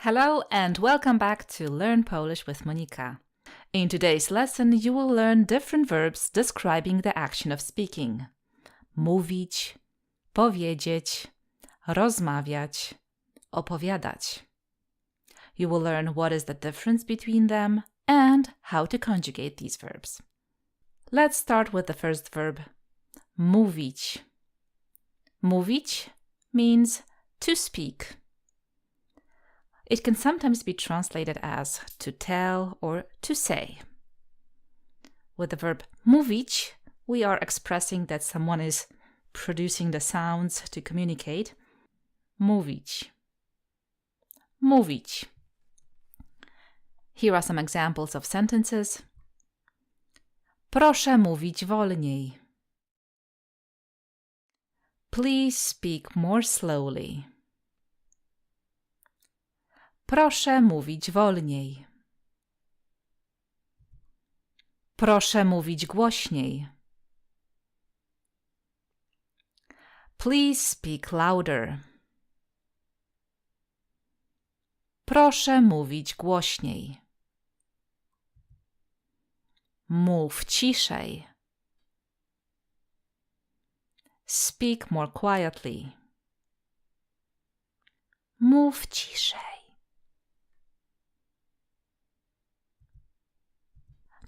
Hello and welcome back to Learn Polish with Monika. In today's lesson, you will learn different verbs describing the action of speaking. Mówić, powiedzieć, rozmawiać, opowiadać. You will learn what is the difference between them and how to conjugate these verbs. Let's start with the first verb, mówić. Mówić means to speak. It can sometimes be translated as to tell or to say. With the verb mówić, we are expressing that someone is producing the sounds to communicate. Mówić. Mówić. Here are some examples of sentences. Proszę mówić wolniej. Please speak more slowly. Proszę mówić wolniej. Proszę mówić głośniej. Please speak louder. Proszę mówić głośniej. Mów ciszej. Speak more quietly. Mów ciszej.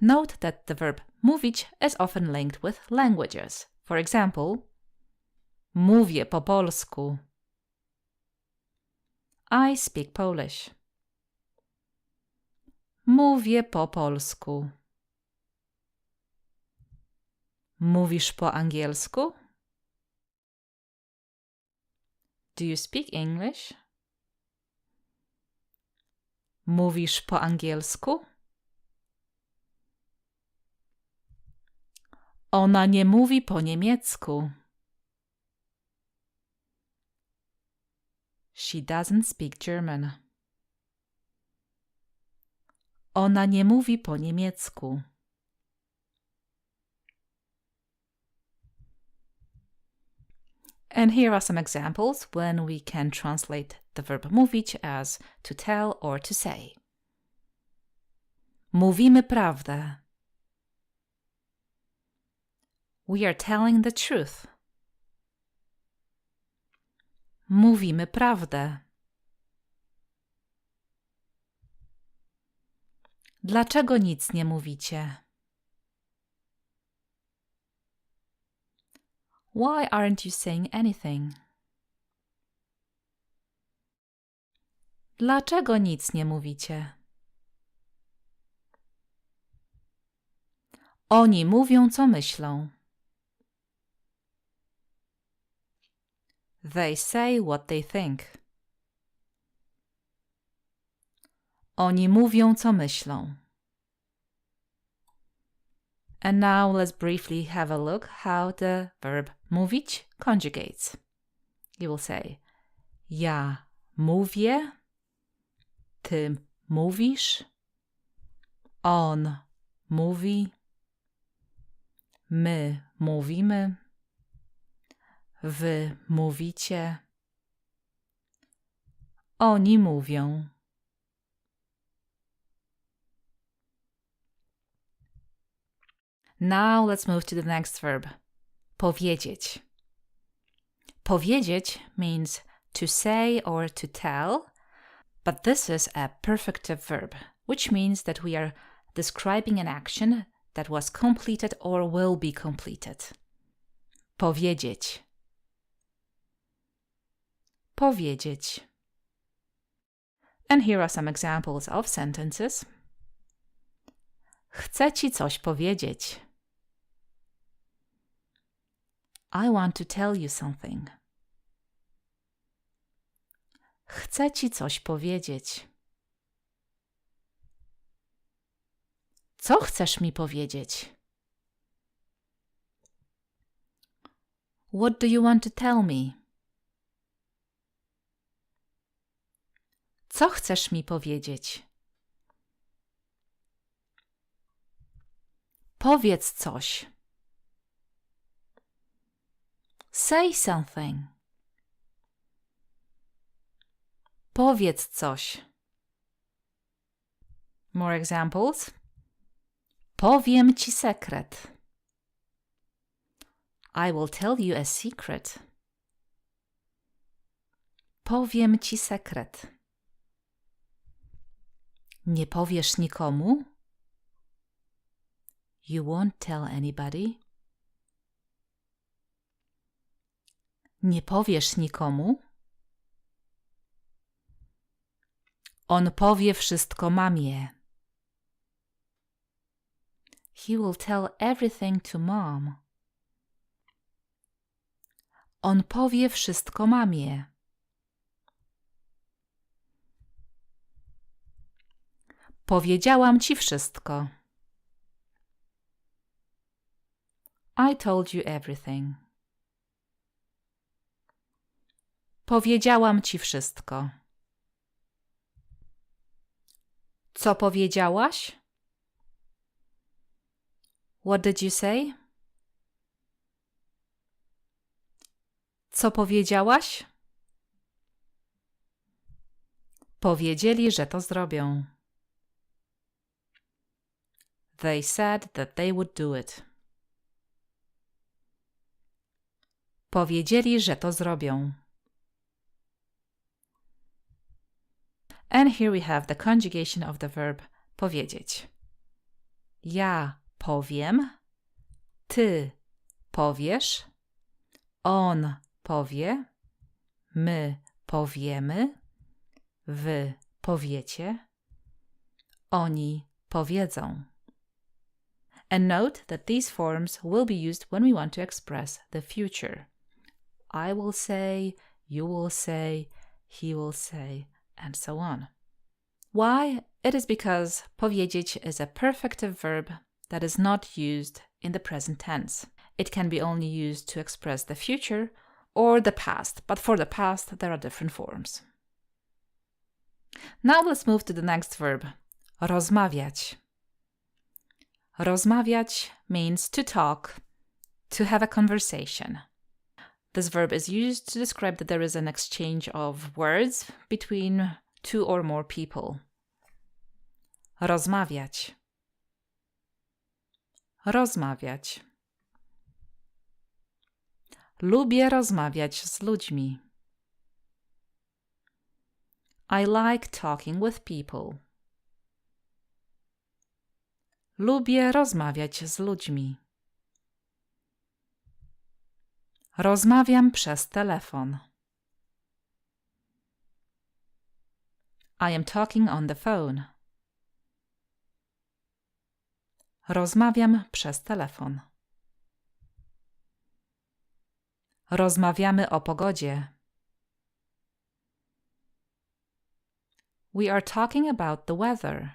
Note that the verb mówić is often linked with languages. For example, mówię po polsku. I speak Polish. Mówię po polsku. Mówisz po angielsku? Do you speak English? Mówisz po angielsku? Ona nie mówi po niemiecku. She doesn't speak German. Ona nie mówi po niemiecku. And here are some examples when we can translate the verb mówić as to tell or to say. Mówimy prawdę. We are telling the truth. Mówimy prawdę. Dlaczego nic nie mówicie? Why aren't you saying anything? Dlaczego nic nie mówicie? Oni mówią, co myślą. They say what they think. Oni mówią, co myślą. And now let's briefly have a look how the verb mówić conjugates. You will say, ja mówię, ty mówisz, on mówi, my mówimy, wy mówicie, oni mówią. Now let's move to the next verb. Powiedzieć. Powiedzieć means to say or to tell, but this is a perfective verb, which means that we are describing an action that was completed or will be completed. Powiedzieć. Powiedzieć. And here are some examples of sentences. Chcę ci coś powiedzieć. I want to tell you something. Chcę ci coś powiedzieć. Co chcesz mi powiedzieć? What do you want to tell me? Co chcesz mi powiedzieć? Powiedz coś. Say something. Powiedz coś. More examples. Powiem ci sekret. I will tell you a secret. Powiem ci sekret. Nie powiesz nikomu? You won't tell anybody. Nie powiesz nikomu? On powie wszystko mamie. He will tell everything to mom. On powie wszystko mamie. Powiedziałam ci wszystko. I told you everything. Powiedziałam ci wszystko. Co powiedziałaś? What did you say? Co powiedziałaś? Powiedzieli, że to zrobią. They said that they would do it. Powiedzieli, że to zrobią. And here we have the conjugation of the verb powiedzieć. Ja powiem, ty powiesz, on powie, my powiemy, wy powiecie, oni powiedzą. And note that these forms will be used when we want to express the future. I will say, you will say, he will say, and so on. Why? It is because powiedzieć is a perfective verb that is not used in the present tense. It can be only used to express the future or the past, but for the past there are different forms. Now let's move to the next verb, rozmawiać. Rozmawiać means to talk, to have a conversation. This verb is used to describe that there is an exchange of words between two or more people. Rozmawiać. Rozmawiać. Lubię rozmawiać z ludźmi. I like talking with people. Lubię rozmawiać z ludźmi. Rozmawiam przez telefon. I am talking on the phone. Rozmawiam przez telefon. Rozmawiamy o pogodzie. We are talking about the weather.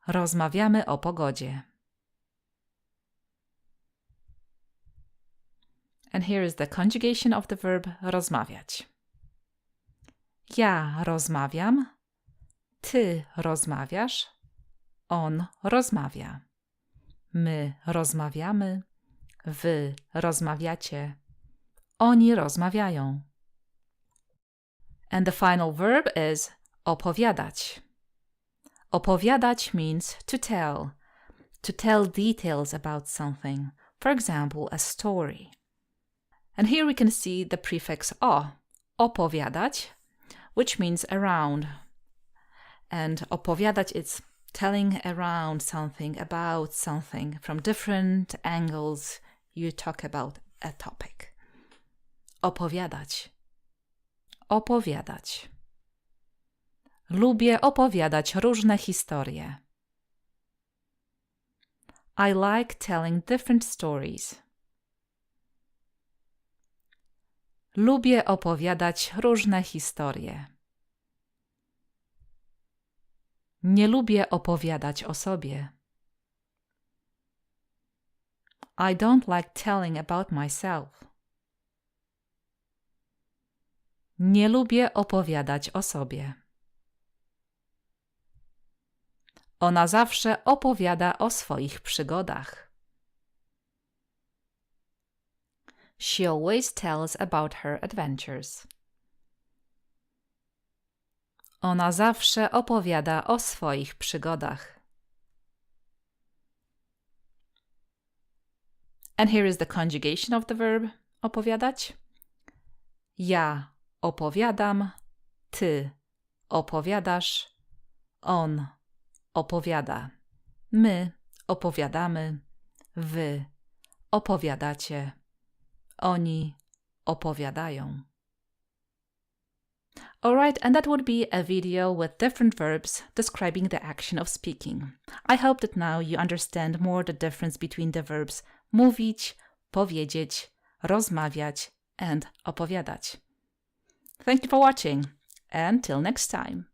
Rozmawiamy o pogodzie. And here is the conjugation of the verb rozmawiać. Ja rozmawiam, ty rozmawiasz, on rozmawia. My rozmawiamy, wy rozmawiacie, oni rozmawiają. And the final verb is opowiadać. Opowiadać means to tell details about something, for example, a story. And here we can see the prefix o, opowiadać, which means around. And opowiadać is telling around something, about something. From different angles you talk about a topic. Opowiadać. Opowiadać. Lubię opowiadać różne historie. I like telling different stories. Lubię opowiadać różne historie. Nie lubię opowiadać o sobie. I don't like telling about myself. Nie lubię opowiadać o sobie. Ona zawsze opowiada o swoich przygodach. She always tells about her adventures. Ona zawsze opowiada o swoich przygodach. And here is the conjugation of the verb opowiadać. Ja opowiadam, ty opowiadasz, on opowiada, my opowiadamy, wy opowiadacie, oni opowiadają. Alright, and that would be a video with different verbs describing the action of speaking. I hope that now you understand more the difference between the verbs mówić, powiedzieć, rozmawiać and opowiadać. Thank you for watching and till next time.